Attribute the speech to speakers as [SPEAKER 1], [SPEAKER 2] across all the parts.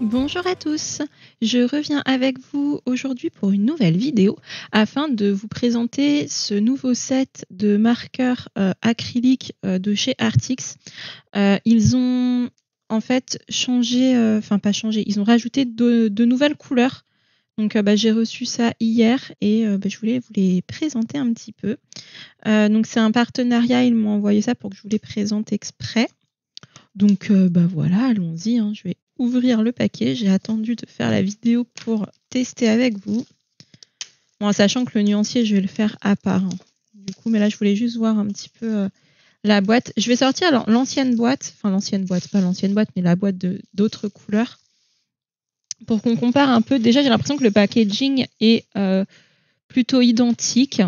[SPEAKER 1] Bonjour à tous, je reviens avec vous aujourd'hui pour une nouvelle vidéo afin de vous présenter ce nouveau set de marqueurs acryliques de chez Artix. Ils ont en fait changé, enfin pas changé, ils ont rajouté de nouvelles couleurs. Donc j'ai reçu ça hier et je voulais vous les présenter un petit peu. Donc c'est un partenariat, ils m'ont envoyé ça pour que je vous les présente exprès. Donc voilà, allons-y, hein. Je vais ouvrir le paquet. J'ai attendu de faire la vidéo pour tester avec vous. Bon, sachant que le nuancier, je vais le faire à part, hein. Du coup, mais là, je voulais juste voir un petit peu la boîte. Je vais sortir alors l'ancienne boîte, enfin l'ancienne boîte, pas l'ancienne boîte, mais la boîte d'autres couleurs. Pour qu'on compare un peu. Déjà, j'ai l'impression que le packaging est plutôt identique.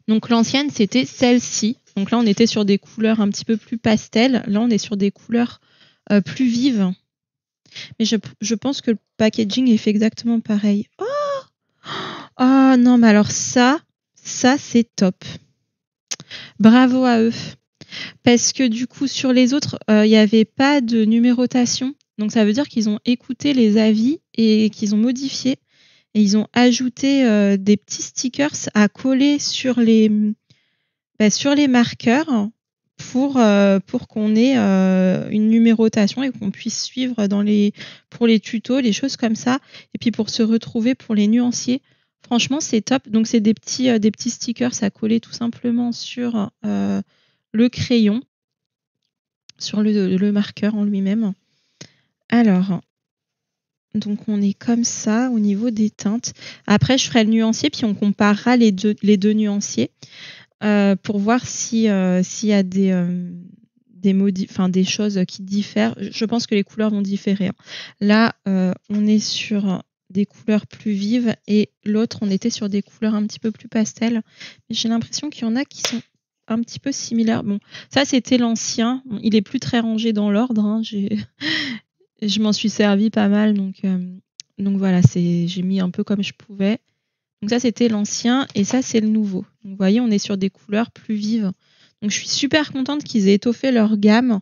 [SPEAKER 1] Donc l'ancienne, c'était celle-ci. Donc là, on était sur des couleurs un petit peu plus pastel. Là, on est sur des couleurs plus vives. Mais je pense que le packaging est fait exactement pareil. Oh non, mais alors ça c'est top. Bravo à eux. Parce que du coup, sur les autres, il n'y avait pas de numérotation. Donc ça veut dire qu'ils ont écouté les avis et qu'ils ont modifié. Et ils ont ajouté des petits stickers à coller sur les marqueurs pour qu'on ait une numérotation et qu'on puisse suivre pour les tutos, les choses comme ça. Et puis pour se retrouver pour les nuanciers. Franchement, c'est top. Donc, c'est des petits stickers à coller tout simplement sur le crayon, sur le marqueur en lui-même. Alors, donc on est comme ça au niveau des teintes. Après, je ferai le nuancier, puis on comparera les deux nuanciers pour voir s'il y a des choses qui diffèrent. Je pense que les couleurs vont différer, hein. Là, on est sur des couleurs plus vives et l'autre, on était sur des couleurs un petit peu plus pastel. J'ai l'impression qu'il y en a qui sont un petit peu similaires. Bon, ça, c'était l'ancien. Bon, il est plus très rangé dans l'ordre, hein. Je m'en suis servi pas mal, donc voilà, j'ai mis un peu comme je pouvais. Donc ça, c'était l'ancien et ça, c'est le nouveau. Donc, vous voyez, on est sur des couleurs plus vives. Donc je suis super contente qu'ils aient étoffé leur gamme.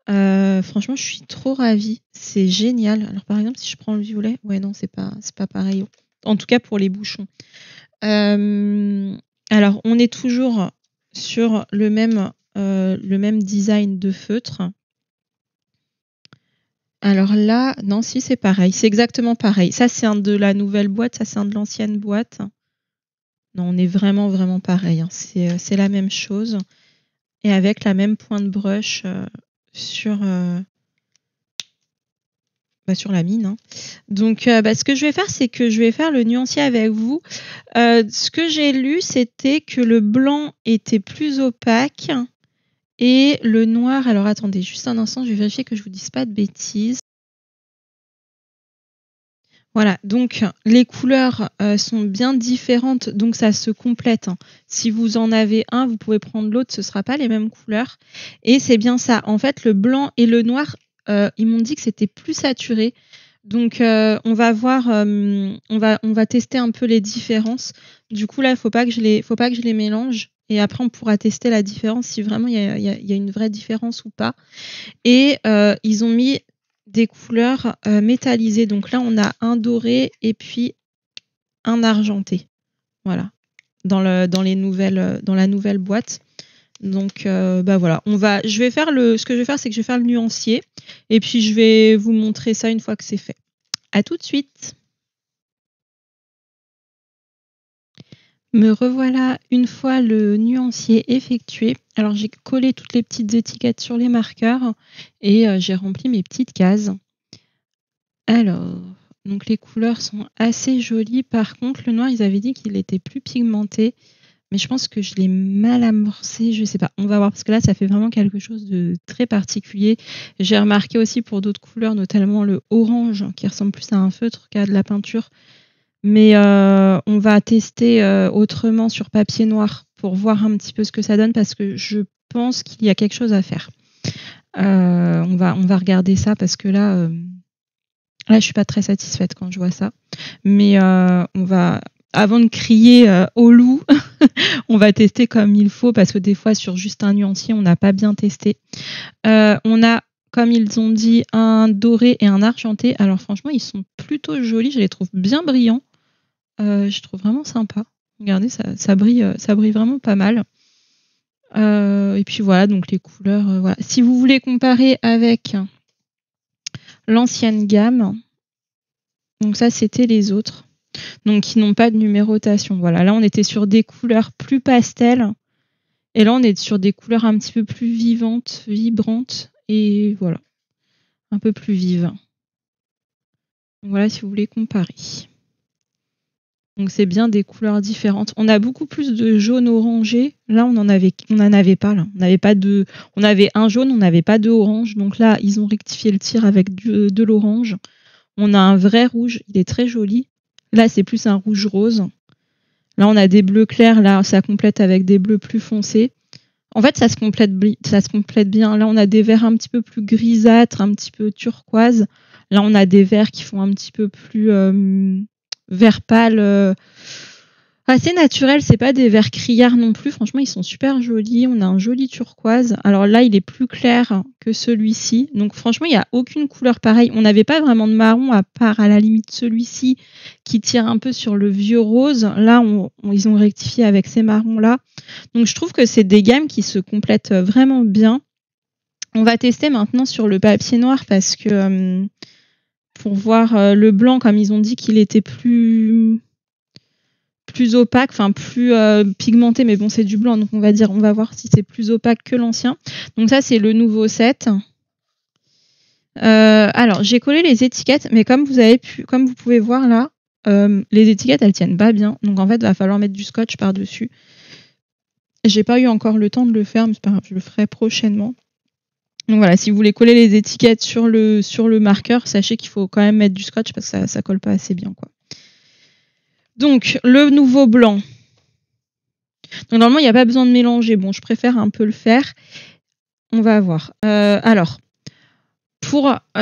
[SPEAKER 1] Franchement, je suis trop ravie. C'est génial. Alors par exemple, si je prends le violet, ouais, non, c'est pas pareil. En tout cas pour les bouchons. Alors, on est toujours sur le même design de feutre. Alors là, non, si, c'est pareil. C'est exactement pareil. Ça, c'est un de la nouvelle boîte. Ça, c'est un de l'ancienne boîte. Non, on est vraiment, vraiment pareil, hein. C'est la même chose. Et avec la même pointe brush sur la mine, hein. Donc, ce que je vais faire, c'est que je vais faire le nuancier avec vous. Ce que j'ai lu, c'était que le blanc était plus opaque et le noir... Alors, attendez, juste un instant, je vais vérifier que je vous dise pas de bêtises. Voilà, donc les couleurs sont bien différentes, donc ça se complète, hein. Si vous en avez un, vous pouvez prendre l'autre, ce ne sera pas les mêmes couleurs. Et c'est bien ça. En fait, le blanc et le noir, ils m'ont dit que c'était plus saturé. Donc on va voir, on va tester un peu les différences. Du coup là, faut pas que je les mélange. Et après, on pourra tester la différence si vraiment il y a une vraie différence ou pas. Et ils ont mis des couleurs métallisées. Donc là, on a un doré et puis un argenté. Voilà, dans la nouvelle boîte. Donc voilà, ce que je vais faire, c'est que je vais faire le nuancier et puis je vais vous montrer ça une fois que c'est fait. À tout de suite. Me revoilà une fois le nuancier effectué. Alors j'ai collé toutes les petites étiquettes sur les marqueurs et j'ai rempli mes petites cases. Alors, donc les couleurs sont assez jolies. Par contre, le noir, ils avaient dit qu'il était plus pigmenté. Mais je pense que je l'ai mal amorcé, je sais pas. On va voir, parce que là, ça fait vraiment quelque chose de très particulier. J'ai remarqué aussi pour d'autres couleurs, notamment le orange, qui ressemble plus à un feutre qu'à de la peinture. Mais on va tester autrement sur papier noir pour voir un petit peu ce que ça donne, parce que je pense qu'il y a quelque chose à faire. On va regarder ça, parce que là, je suis pas très satisfaite quand je vois ça. Mais on va... Avant de crier au loup, on va tester comme il faut, parce que des fois, sur juste un nuancier, on n'a pas bien testé. On a comme ils ont dit, un doré et un argenté. Alors franchement, ils sont plutôt jolis. Je les trouve bien brillants. Je trouve vraiment sympa. Regardez, ça brille vraiment pas mal. Et puis voilà, donc les couleurs. Voilà. Si vous voulez comparer avec l'ancienne gamme, donc ça c'était les autres. Donc qui n'ont pas de numérotation. Voilà, là on était sur des couleurs plus pastel. Et là on est sur des couleurs un petit peu plus vivantes, vibrantes. Et voilà, un peu plus vives. Donc voilà, si vous voulez comparer. Donc c'est bien des couleurs différentes. On a beaucoup plus de jaune orangé. Là, on n'en avait pas. Là. On avait un jaune, on n'avait pas de orange. Donc là, ils ont rectifié le tir avec de l'orange. On a un vrai rouge, il est très joli. Là, c'est plus un rouge rose. Là, on a des bleus clairs. Là, ça complète avec des bleus plus foncés. En fait, ça se complète bien. Là, on a des verts un petit peu plus grisâtres, un petit peu turquoise. Là, on a des verts qui font un petit peu plus vert pâle, assez naturel. C'est pas des verts criards non plus. Franchement, ils sont super jolis. On a un joli turquoise. Alors là, il est plus clair que celui-ci. Donc franchement, il n'y a aucune couleur pareille. On n'avait pas vraiment de marron à part à la limite celui-ci qui tire un peu sur le vieux rose. Là, ils ont rectifié avec ces marrons-là. Donc je trouve que c'est des gammes qui se complètent vraiment bien. On va tester maintenant sur le papier noir parce que pour voir le blanc, comme ils ont dit qu'il était plus opaque, enfin plus pigmenté, mais bon c'est du blanc, donc on va voir si c'est plus opaque que l'ancien. Donc ça c'est le nouveau set. Alors j'ai collé les étiquettes, mais comme vous pouvez voir là, les étiquettes elles tiennent pas bien, donc en fait il va falloir mettre du scotch par dessus. J'ai pas eu encore le temps de le faire, mais c'est pas grave, je le ferai prochainement. Donc voilà, si vous voulez coller les étiquettes sur le marqueur, sachez qu'il faut quand même mettre du scotch parce que ça colle pas assez bien, quoi. Donc le nouveau blanc. Donc normalement il n'y a pas besoin de mélanger. Bon, je préfère un peu le faire. On va voir. Alors,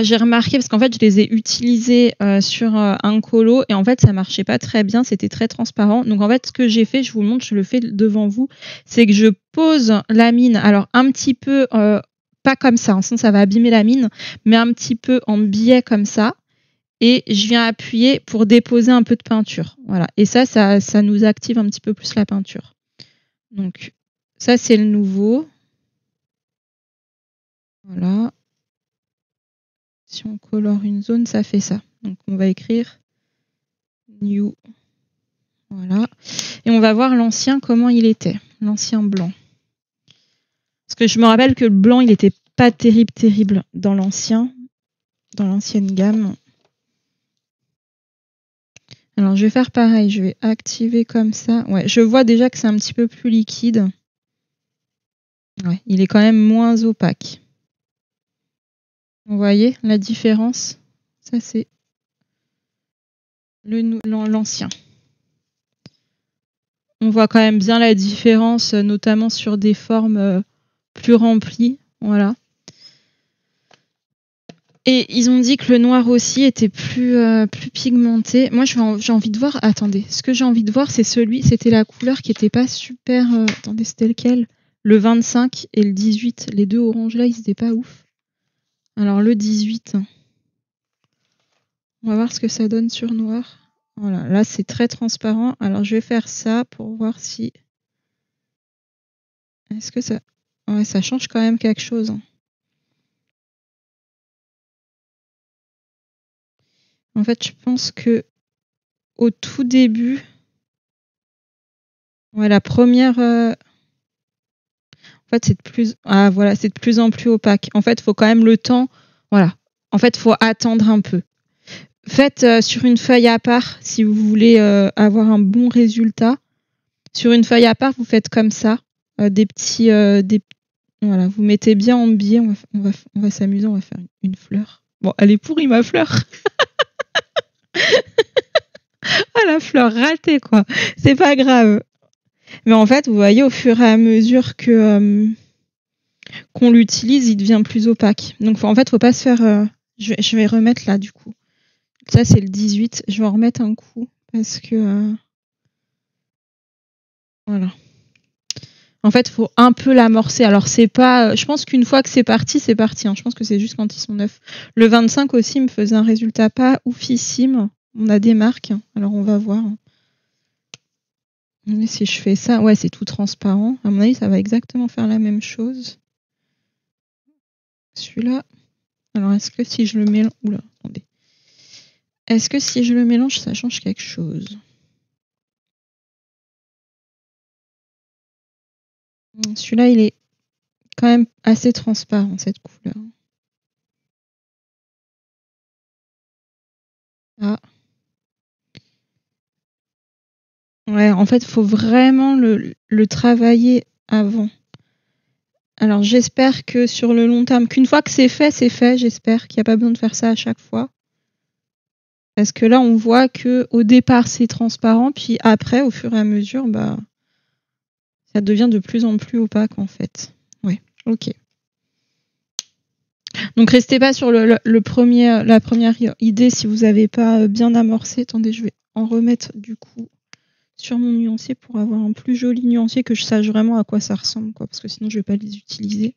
[SPEAKER 1] j'ai remarqué parce qu'en fait je les ai utilisés sur un colo et en fait ça marchait pas très bien. C'était très transparent. Donc en fait ce que j'ai fait, je vous le montre, je le fais devant vous, c'est que je pose la mine. Alors un petit peu pas comme ça, sinon ça va abîmer la mine, mais un petit peu en biais comme ça. Et je viens appuyer pour déposer un peu de peinture. Voilà. Et ça nous active un petit peu plus la peinture. Donc, ça, c'est le nouveau. Voilà. Si on colore une zone, ça fait ça. Donc, on va écrire New. Voilà. Et on va voir l'ancien, comment il était. L'ancien blanc. Parce que je me rappelle que le blanc, il n'était pas terrible dans l'ancienne gamme. Alors, je vais faire pareil. Je vais activer comme ça. Ouais, je vois déjà que c'est un petit peu plus liquide. Ouais, il est quand même moins opaque. Vous voyez la différence? Ça, c'est l'ancien. On voit quand même bien la différence, notamment sur des formes plus remplies. Voilà. Et ils ont dit que le noir aussi était plus pigmenté. Moi, j'ai envie de voir... Attendez, ce que j'ai envie de voir, c'était la couleur qui n'était pas super... Attendez, c'était lequel? Le 25 et le 18. Les deux oranges là, ils n'étaient pas ouf. Alors, le 18... On va voir ce que ça donne sur noir. Voilà, là c'est très transparent. Alors je vais faire ça pour voir si... Est-ce que ça... Ouais, ça change quand même quelque chose. En fait, je pense que au tout début... Ouais, la première... En fait, c'est de plus... Ah voilà, c'est de plus en plus opaque. En fait, il faut quand même le temps... Voilà. En fait, il faut attendre un peu. Faites sur une feuille à part, si vous voulez avoir un bon résultat. Sur une feuille à part, vous faites comme ça. Des petits... Voilà, vous mettez bien en biais. On va s'amuser, on va faire une fleur. Bon, elle est pourrie, ma fleur. Ah, la fleur ratée, quoi. C'est pas grave. Mais en fait, vous voyez, au fur et à mesure que qu'on l'utilise, il devient plus opaque. Donc, en fait, faut pas se faire... Je vais remettre là, du coup. Ça, c'est le 18. Je vais en remettre un coup parce que... Voilà. En fait, il faut un peu l'amorcer. Alors, c'est pas. Je pense qu'une fois que c'est parti, c'est parti. Hein. Je pense que c'est juste quand ils sont neufs. Le 25 aussi me faisait un résultat pas oufissime. On a des marques. Alors, on va voir. Mais si je fais ça, ouais, c'est tout transparent. À mon avis, ça va exactement faire la même chose. Celui-là. Alors, est-ce que si je le mélange. Oula, attendez. Est-ce que si je le mélange, ça change quelque chose? Celui-là, il est quand même assez transparent, cette couleur. Ah. Ouais, en fait, il faut vraiment le travailler avant. Alors, j'espère que sur le long terme, qu'une fois que c'est fait, j'espère qu'il n'y a pas besoin de faire ça à chaque fois. Parce que là, on voit qu'au départ, c'est transparent, puis après, au fur et à mesure, bah, ça devient de plus en plus opaque, en fait. Ouais, ok. Donc, restez pas sur la première idée si vous n'avez pas bien amorcé. Attendez, je vais en remettre du coup sur mon nuancier pour avoir un plus joli nuancier, que je sache vraiment à quoi ça ressemble, quoi, parce que sinon, je ne vais pas les utiliser.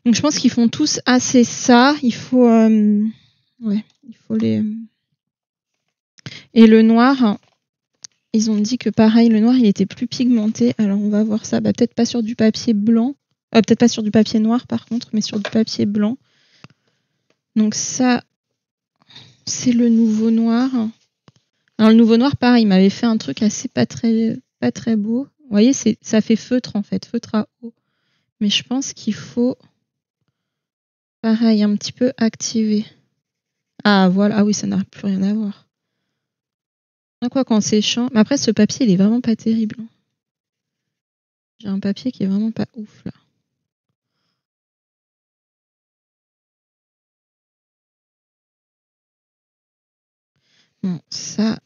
[SPEAKER 1] Donc, je pense qu'ils font tous assez ça. Il faut les... Et le noir, ils ont dit que pareil, le noir, il était plus pigmenté. Alors, on va voir ça. Bah, peut-être pas sur du papier blanc. Peut-être pas sur du papier noir, par contre, mais sur du papier blanc. Donc ça, c'est le nouveau noir. Alors, le nouveau noir, pareil, il m'avait fait un truc assez pas très beau. Vous voyez, ça fait feutre, en fait, feutre à eau. Mais je pense qu'il faut, pareil, un petit peu activer. Ah, voilà. Ah oui, ça n'a plus rien à voir. Quoi qu'en séchant. Mais après, ce papier, il est vraiment pas terrible. J'ai un papier qui est vraiment pas ouf, là. Bon, ça,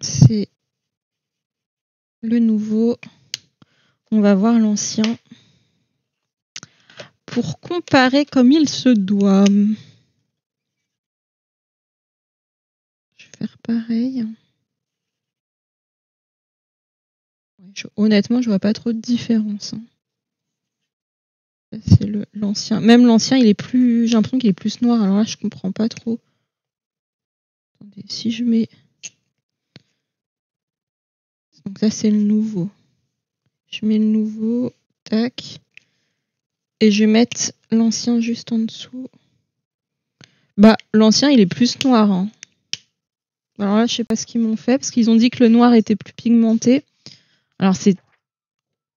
[SPEAKER 1] c'est le nouveau. On va voir l'ancien pour comparer comme il se doit. Je vais faire pareil. Honnêtement, je vois pas trop de différence. C'est l'ancien. Même l'ancien, il est plus. J'ai l'impression qu'il est plus noir. Alors là, je comprends pas trop. Attendez, si je mets. Donc ça, c'est le nouveau. Je mets le nouveau. Tac. Et je vais mettre l'ancien juste en dessous. Bah, l'ancien, il est plus noir. Hein. Alors là, je sais pas ce qu'ils m'ont fait, parce qu'ils ont dit que le noir était plus pigmenté. Alors c'est...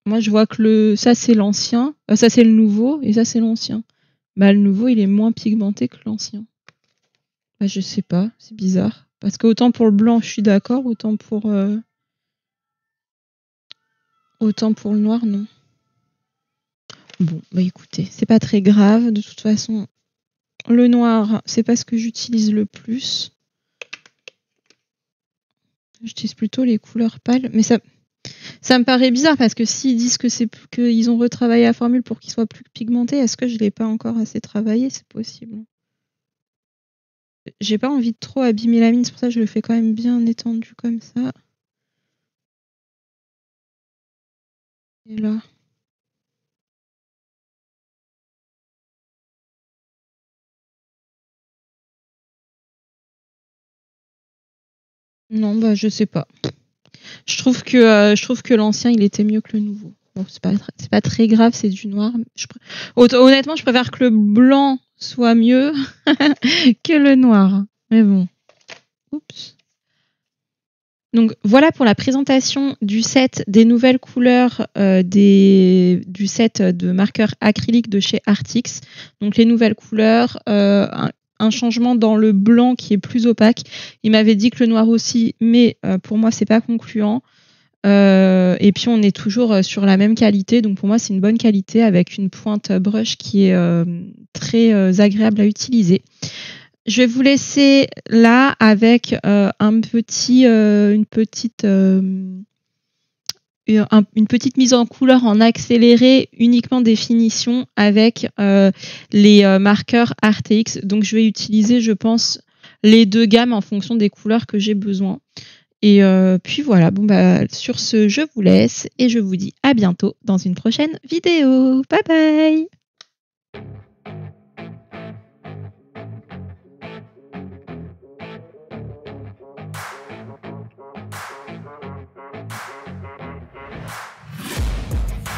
[SPEAKER 1] Moi, je vois que ça, c'est l'ancien. Ça, c'est le nouveau, et ça, c'est l'ancien. Bah, le nouveau, il est moins pigmenté que l'ancien. Bah, je sais pas, c'est bizarre. Parce que autant pour le blanc, je suis d'accord, autant pour le noir, non. Bon, bah écoutez, c'est pas très grave. De toute façon, le noir, c'est pas ce que j'utilise le plus. J'utilise plutôt les couleurs pâles. Mais ça me paraît bizarre, parce que s'ils disent qu'ils ont retravaillé la formule pour qu'il soit plus pigmenté, est-ce que je l'ai pas encore assez travaillé? C'est possible. J'ai pas envie de trop abîmer la mine, c'est pour ça que je le fais quand même bien étendu comme ça. Et là. Non, bah je sais pas. Je trouve que l'ancien, il était mieux que le nouveau. Bon, c'est pas très grave, c'est du noir. Honnêtement, je préfère que le blanc soit mieux que le noir. Mais bon. Oups. Donc voilà pour la présentation du set des nouvelles couleurs du set de marqueurs acryliques de chez Artix. Donc les nouvelles couleurs, un changement dans le blanc qui est plus opaque. Il m'avait dit que le noir aussi, mais pour moi c'est pas concluant. Et puis on est toujours sur la même qualité, donc pour moi c'est une bonne qualité avec une pointe brush qui est très agréable à utiliser. Je vais vous laisser là avec une petite mise en couleur en accéléré, uniquement des finitions avec les marqueurs Artix. Donc je vais utiliser, je pense, les deux gammes en fonction des couleurs que j'ai besoin. Et puis voilà, bon bah sur ce, je vous laisse et je vous dis à bientôt dans une prochaine vidéo. Bye bye.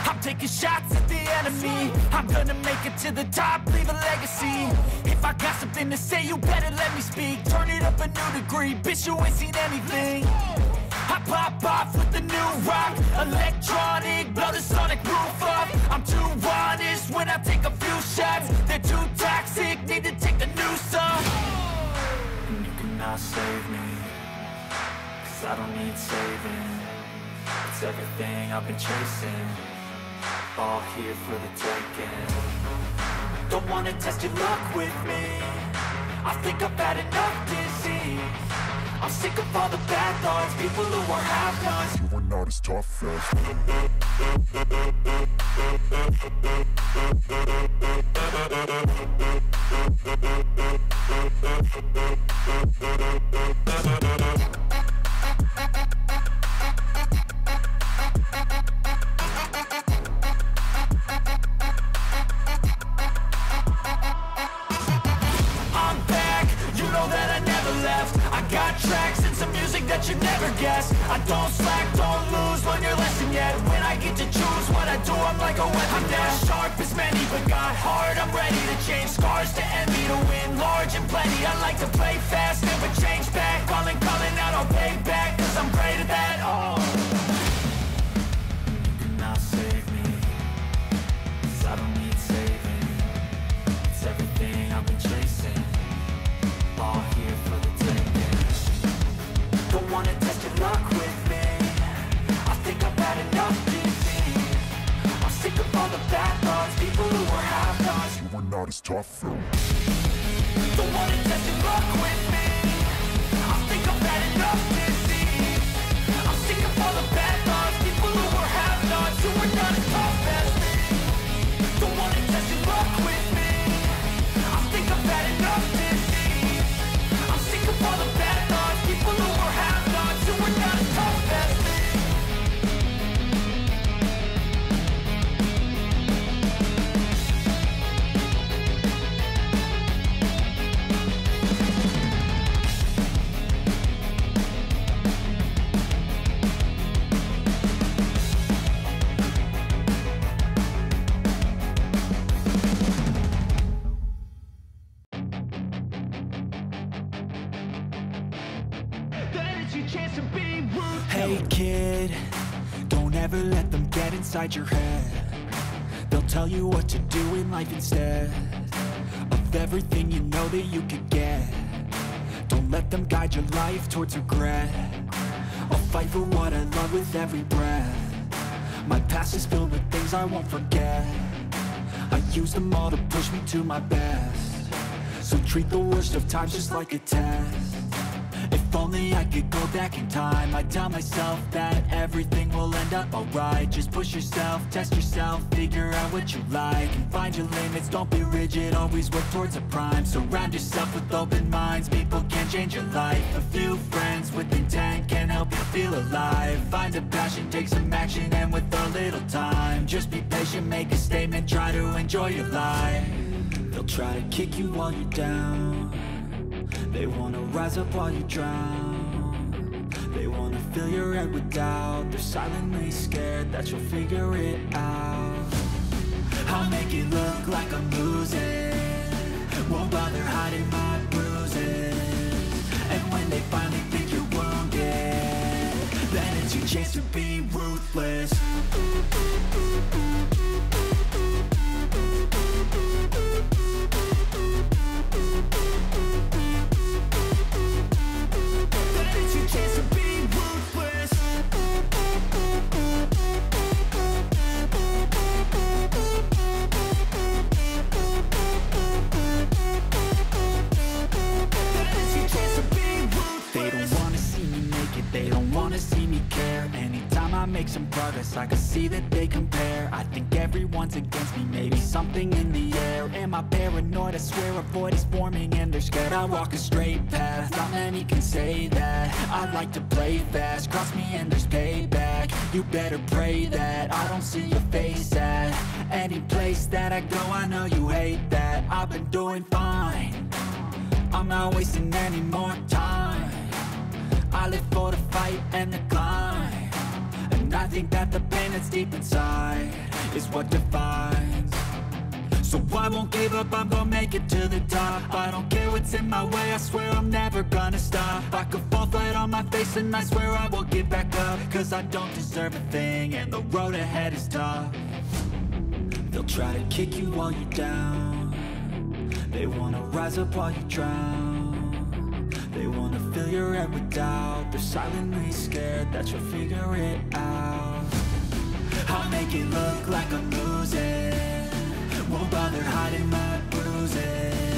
[SPEAKER 2] I'm taking shots at the enemy. I'm gonna make it to the top, leave a legacy. If I got something to say, you better let me speak. Turn it up a new degree, bitch, you ain't seen anything. I pop off with the new rock, electronic, blow the sonic roof up. I'm too honest when I take a few shots. They're too toxic, need to take the noose off. And you cannot save me, 'cause I don't need saving. It's everything I've been chasing, all here for the taking. Don't wanna test your luck with me, I think I've had enough disease. I'm sick of all the bad thoughts, people who are half-nots.
[SPEAKER 3] You are not as tough as
[SPEAKER 2] I'm back, you know that I never left. I got tracks and some music that you never guessed. I don't slack, don't lose, learn your lesson yet. When I get to choose what I do, I'm like a weapon. I'm not sharp as many, but got heart. I'm ready to change scars to envy, to win large and plenty. I like to play fast, never change back. Calling out, I'll pay back, 'cause I'm great at that. Oh, you cannot save me, 'cause I don't need saving. It's everything I've been chasing, all here for the taking. Don't wanna test your luck with me, I think I've had enough disease. I'm sick of all the bad thoughts, people who are half-nots.
[SPEAKER 3] you are not as tough as
[SPEAKER 2] Don't wanna test your luck with me, I think I've had enough disease. I'm sick of all the bad thoughts, people who are half-nots, who are not as tough as me. Don't wanna test your luck with me, I think I've had enough disease. I'm sick of all the bad thoughts, people who are half-nots, who are not as tough as me. Hey kid, don't ever let them get inside your head. They'll tell you what to do in life instead of everything you know that you could get. Don't let them guide your life towards regret. I'll fight for what I love with every breath. My past is filled with things I won't forget. I use them all to push me to my best. So treat the worst of times just like a test. If only I could go back in time, I'd tell myself that everything will end up alright. Just push yourself, test yourself, figure out what you like, and find your limits, don't be rigid, always work towards a prime. Surround yourself with open minds, people can change your life. A few friends with intent can help you feel alive. Find a passion, take some action, and with a little time, just be patient, make a statement, try to enjoy your life. They'll try to kick you while you're down, they wanna rise up while you drown. They wanna fill your head with doubt. They're silently scared that you'll figure it out. I'll make it look like I'm losing, won't bother hiding my bruises. And when they finally think you're wounded, then it's your chance to be ruthless. make some progress, I can see that they compare. I think everyone's against me, maybe something in the air. Am I paranoid? I swear a void is forming and they're scared. I walk a straight path, not many can say that. I like to play fast, cross me and there's payback. You better pray that I don't see your face at any place that I go. I know you hate that. I've been doing fine, I'm not wasting any more time. I live for the fight and the climb, and I think that the pain that's deep inside is what defines. So I won't give up, I'm gonna make it to the top. I don't care what's in my way, I swear I'm never gonna stop. I could fall flat on my face and I swear I will get back up, cause I don't deserve a thing and the road ahead is tough. They'll try to kick you while you're down, they wanna rise up while you drown. They wanna fill your head with doubt, they're silently scared that you'll figure it out. I'll make it look like I'm losing, won't bother hiding my bruises.